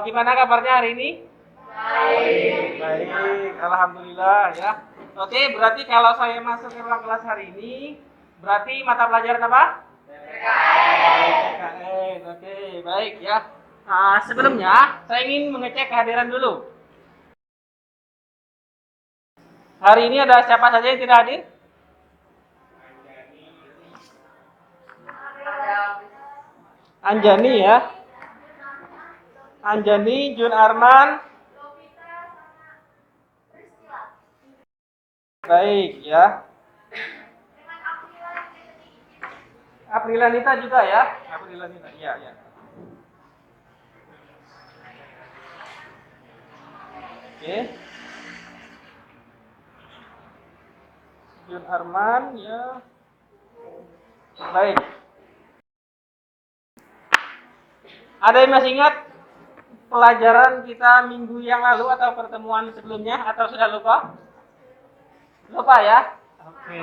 Gimana kabarnya hari ini? Baik. Baik, alhamdulillah ya. Oke, berarti kalau saya masuk ke ruang kelas hari ini, berarti mata pelajaran apa? PKN. Oke, baik ya. Sebelumnya, saya ingin mengecek kehadiran dulu. Hari ini ada siapa saja yang tidak hadir? Anjani ya. Anjani, Jun Arman. Baik ya. Aprilanita juga ya. Aprilanita, iya ya. Oke. Jun Arman ya. Baik. Ada yang masih ingat pelajaran kita minggu yang lalu atau pertemuan sebelumnya atau sudah lupa? Lupa ya? Oke,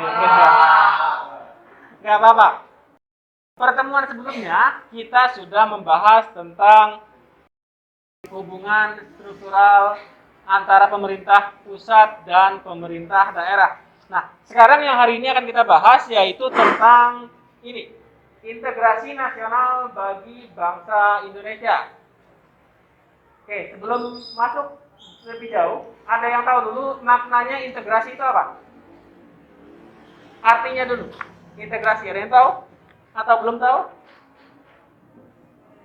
nggak apa-apa. Pertemuan sebelumnya kita sudah membahas tentang hubungan struktural antara pemerintah pusat dan pemerintah daerah. Nah, sekarang yang hari ini akan kita bahas yaitu tentang ini, integrasi nasional bagi bangsa Indonesia. Oke, sebelum masuk lebih jauh, ada yang tahu dulu maknanya integrasi itu apa? Artinya dulu, integrasi ada yang tahu? Atau belum tahu?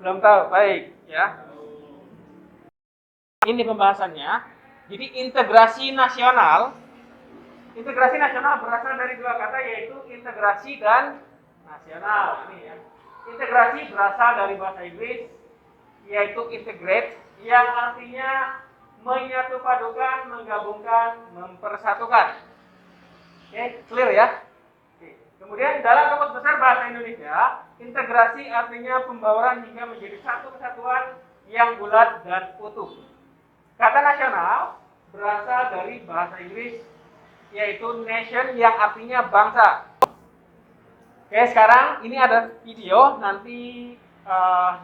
Belum tahu, baik ya. Ini pembahasannya. Jadi integrasi nasional berasal dari dua kata yaitu integrasi dan nasional. Ini ya. Integrasi berasal dari bahasa Inggris yaitu integrate yang artinya menyatu padukan, menggabungkan, mempersatukan. Oke, clear ya? Oke. Kemudian dalam kamus besar bahasa Indonesia, integrasi artinya pembauran hingga menjadi satu kesatuan yang bulat dan utuh. Kata nasional berasal dari bahasa Inggris yaitu nation yang artinya bangsa. Oke, sekarang ini ada video, nanti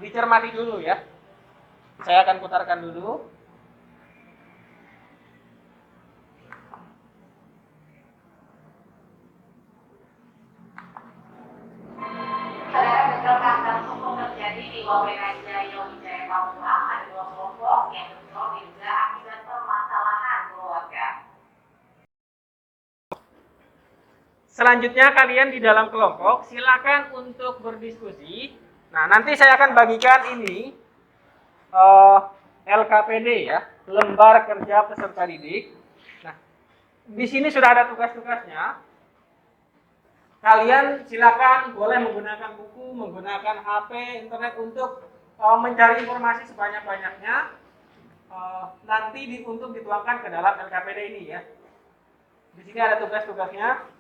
dicermati dulu ya. Saya akan putarkan dulu. Saudara bentrokan terhukum terjadi di Wawengan Jaya Wijaya Papua. Ada dua kelompok yang bentrok diduga akibat permasalahan keluarga. Selanjutnya kalian di dalam kelompok silakan untuk berdiskusi. Nah, nanti saya akan bagikan ini LKPD ya, lembar kerja peserta didik. Nah, di sini sudah ada tugas-tugasnya. Kalian silakan boleh menggunakan buku, menggunakan HP, internet untuk mencari informasi sebanyak-banyaknya. Nanti untuk dituangkan ke dalam LKPD ini ya. Di sini ada tugas-tugasnya.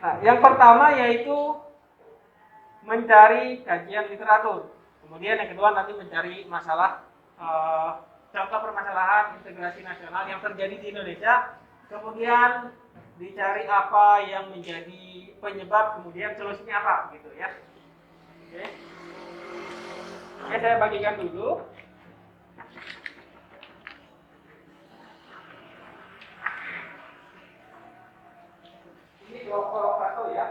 Nah, yang pertama yaitu mencari kajian literatur. Kemudian yang kedua nanti mencari masalah contoh permasalahan integrasi nasional yang terjadi di Indonesia. Kemudian dicari apa yang menjadi penyebab, kemudian solusinya apa gitu ya. Oke. Oke, saya bagikan dulu. Ini kelompok satu ya.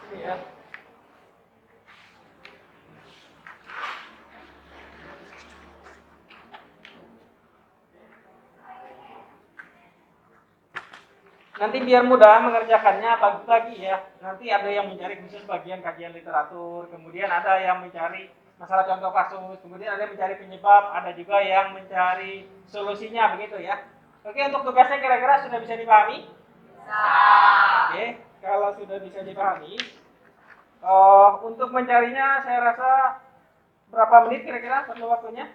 Ini ya. Nanti biar mudah mengerjakannya bagi-bagi ya. Nanti ada yang mencari khusus bagian kajian literatur, kemudian ada yang mencari masalah contoh kasus, kemudian ada yang mencari penyebab, ada juga yang mencari solusinya begitu ya. Oke, untuk tugasnya kira-kira sudah bisa dipahami? Oke, kalau sudah bisa dipahami, untuk mencarinya saya rasa berapa menit kira-kira perlu waktunya?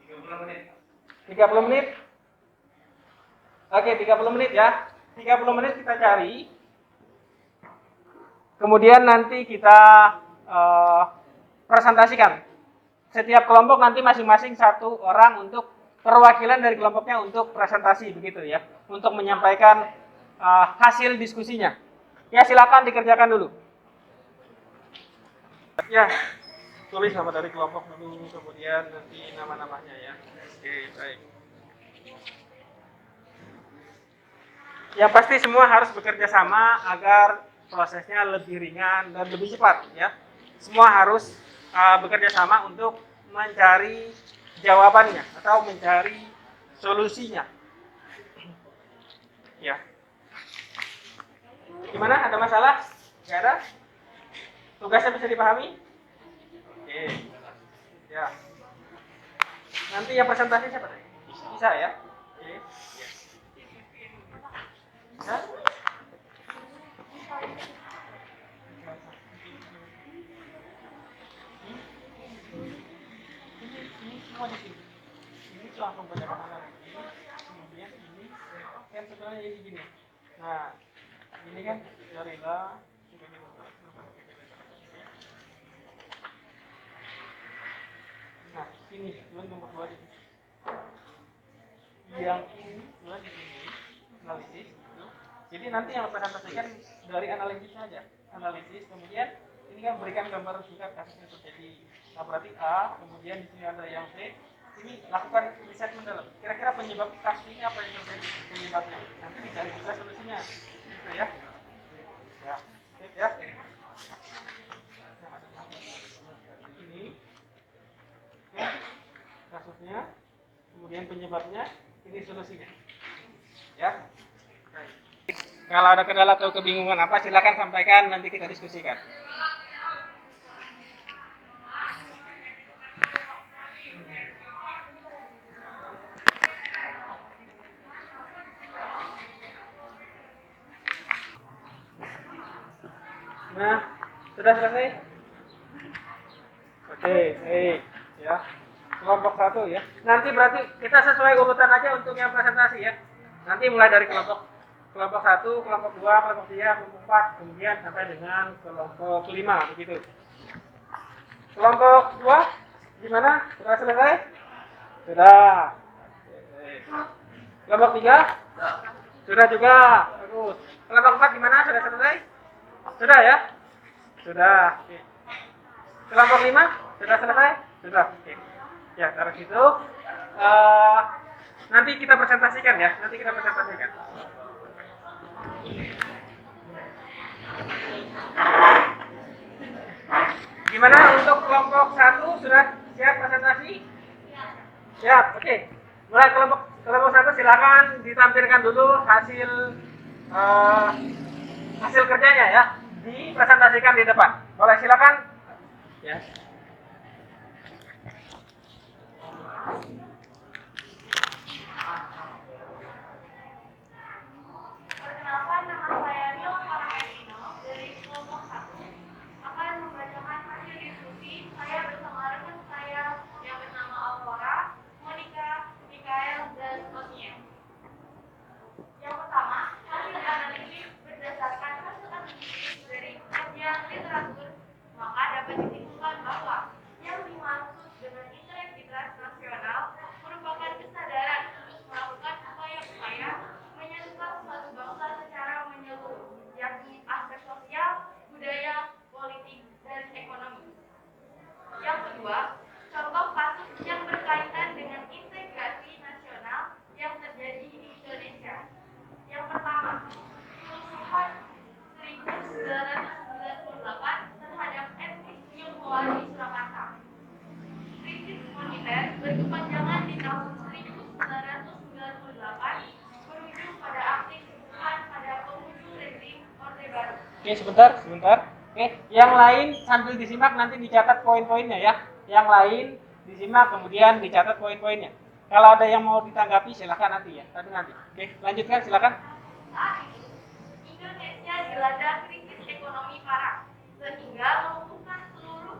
30 menit. 30 menit. Oke, 30 menit ya. 30 menit kita cari. Kemudian nanti kita presentasikan. Setiap kelompok nanti masing-masing satu orang untuk perwakilan dari kelompoknya untuk presentasi begitu ya. Untuk menyampaikan hasil diskusinya. Ya, silakan dikerjakan dulu. Ya, tulis nama dari kelompok dulu, kemudian nanti nama-namanya ya. Oke, baik. Yang pasti semua harus bekerja sama agar prosesnya lebih ringan dan lebih cepat ya. Semua harus bekerja sama untuk mencari jawabannya atau mencari solusinya. Ya. Gimana? Ada masalah? Gak ada? Tugasnya bisa dipahami? Oke. Ya. Nanti yang presentasi siapa tadi? Bisa ya? Oke. Ya. Bisa? Ini semua di sini. Ini langsung baca kata kemudian ini kan sebenarnya jadi gini. Nah, ini kan Yarila. Nah, ini tuan nomor 2 di sini. Yang ini tuan di sini analisis. Jadi nanti yang presentasikan dari analisis saja. Analisis, kemudian ini kan berikan gambar juga kasus yang terjadi. Nah, berarti A, kemudian di sini ada yang B. Ini lakukan riset mendalam. Kira-kira penyebab kasus ini apa yang terjadi penyebabnya? Nanti dicari juga solusinya. Gitu ya. Ya, sip ya. Ini kasusnya, kemudian penyebabnya, ini solusinya. Ya. Baik. Kalau ada kendala atau kebingungan apa, silakan sampaikan, nanti kita diskusikan. Nah, sudah selesai? Oke, baik. Ya. Kelompok 1 ya. Nanti berarti kita sesuai urutan aja untuk yang presentasi ya. Nanti mulai dari kelompok 1, kelompok 2, kelompok 3, kelompok 4, kemudian sampai dengan kelompok 5 begitu. Kelompok 2 gimana? Sudah selesai? Sudah. Kelompok 3? Sudah juga. Bagus. Kelompok 4 gimana? Sudah selesai? Sudah ya? Sudah. Oke. Kelompok 5? Sudah selesai? Sudah. Oke. Ya, dari situ nanti kita presentasikan ya. Nanti kita presentasikan. Gimana untuk kelompok 1 sudah siap presentasi? Siap. Oke. Mulai kelompok 1 silakan ditampilkan dulu hasil kerjanya ya. Dipresentasikan di depan. Boleh silakan. Ya. Perkenalkan, nama saya Nil Paramenino dari kelompok 1 akan membacakan hasil diskusi saya bersama rekan saya yang bernama Alvara, Monica, Mikael, dan Osnia. Yang pertama, hasil analisis berdasarkan hasil analisis dari kajian literatur, maka dapat disimpulkan bahwa yang dimaksud dengan integritas nasional merupakan kesadaran untuk melakukan upaya-upaya menyatukan suatu bangsa secara menyeluruh, yakni aspek sosial, budaya, politik, dan ekonomi. Yang kedua, contoh kasus yang berkaitan dengan integrasi nasional yang terjadi di Indonesia. Yang pertama, kerusuhan 1998 terhadap etnis Tionghoa di Surakarta. Krisis moneter berkepanjangan di tahun 1998 berujung pada aksi kerusuhan pada penghujung rezim Orde Baru. Oke, sebentar. Oke, yang lain sambil disimak nanti dicatat poin-poinnya ya. Yang lain disimak kemudian dicatat poin-poinnya. Kalau ada yang mau ditanggapi silakan nanti ya. Nanti. Oke, lanjutkan silakan. Saat itu, Indonesia dilanda krisis ekonomi parah, sehingga melumpuhkan seluruh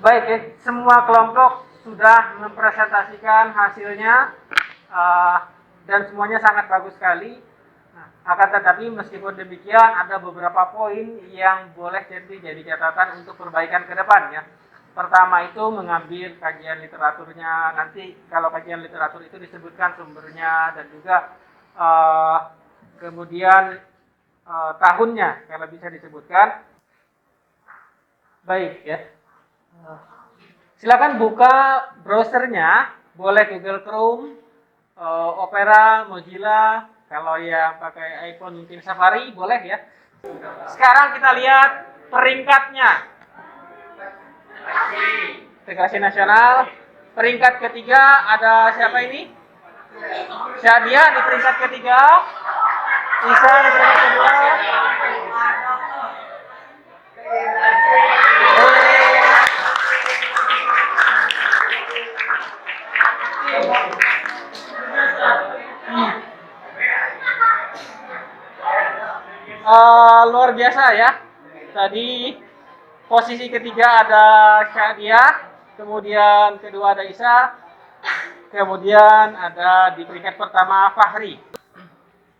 Baik, semua kelompok sudah mempresentasikan hasilnya dan semuanya sangat bagus sekali. Nah, akan tetapi meskipun demikian ada beberapa poin yang boleh jadi catatan untuk perbaikan ke depan ya. Pertama itu mengambil kajian literaturnya. Nanti kalau kajian literatur itu disebutkan sumbernya dan juga kemudian tahunnya kalau bisa disebutkan. Baik ya. Silakan buka browsernya, boleh Google Chrome, Opera, Mozilla. Kalau yang pakai iPhone mungkin Safari, boleh ya. Sekarang kita lihat peringkatnya. Integrasi nasional. Peringkat ketiga ada siapa ini? Syadia di peringkat ketiga. Isa di peringkat kedua. Luar biasa ya. Tadi posisi ketiga ada Syadia, kemudian kedua ada Isa, kemudian ada di peringkat pertama Fahri.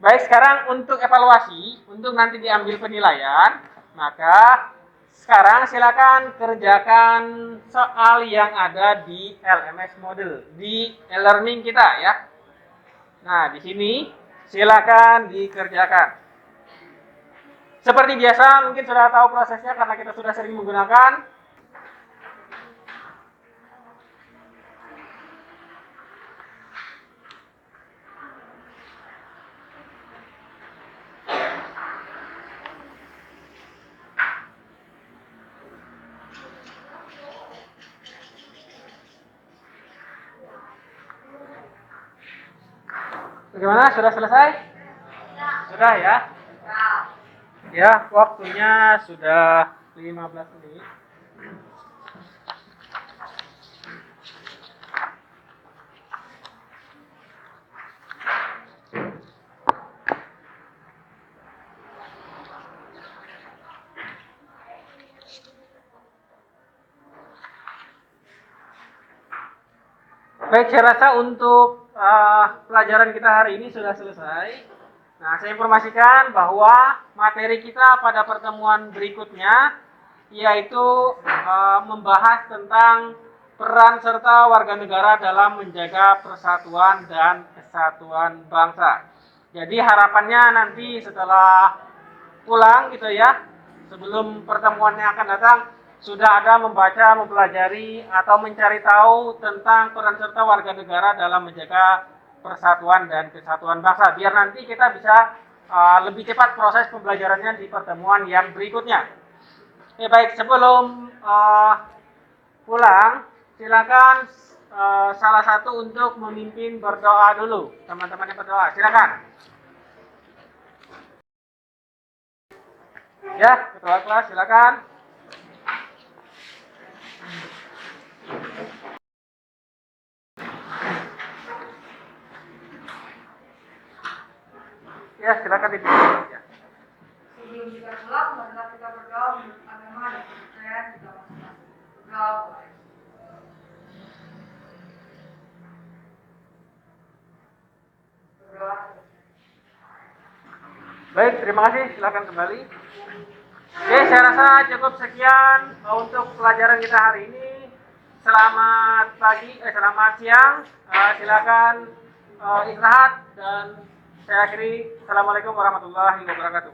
Baik, sekarang untuk evaluasi, untuk nanti diambil penilaian, maka sekarang silakan kerjakan soal yang ada di LMS Model, di e-learning kita ya. Nah, di sini silakan dikerjakan. Seperti biasa, mungkin sudah tahu prosesnya karena kita sudah sering menggunakan. Bagaimana? Sudah selesai? Sudah ya? Ya, waktunya sudah 15 menit. Baik, saya rasa untuk pelajaran kita hari ini sudah selesai. Nah, saya informasikan bahwa materi kita pada pertemuan berikutnya yaitu membahas tentang peran serta warga negara dalam menjaga persatuan dan kesatuan bangsa. Jadi harapannya nanti setelah pulang gitu ya, sebelum pertemuan yang akan datang, sudah ada membaca, mempelajari, atau mencari tahu tentang peran serta warga negara dalam menjaga persatuan dan kesatuan bangsa. Biar nanti kita bisa lebih cepat proses pembelajarannya di pertemuan yang berikutnya. Baik, sebelum pulang, silakan salah satu untuk memimpin berdoa dulu. Teman-teman yang berdoa, silakan. Ya, ketua kelas, silakan. Ya, silakan dipimpin. Ya. Sebelum kita pulang, marilah kita berdoa menurut agama dan kepercayaan kita masing-masing. Berdoa. Berdoa. Baik, terima kasih. Silakan kembali. Oke, saya rasa cukup sekian untuk pelajaran kita hari ini. Selamat pagi, selamat siang. Silakan istirahat dan saya akhiri. Assalamualaikum warahmatullahi wabarakatuh.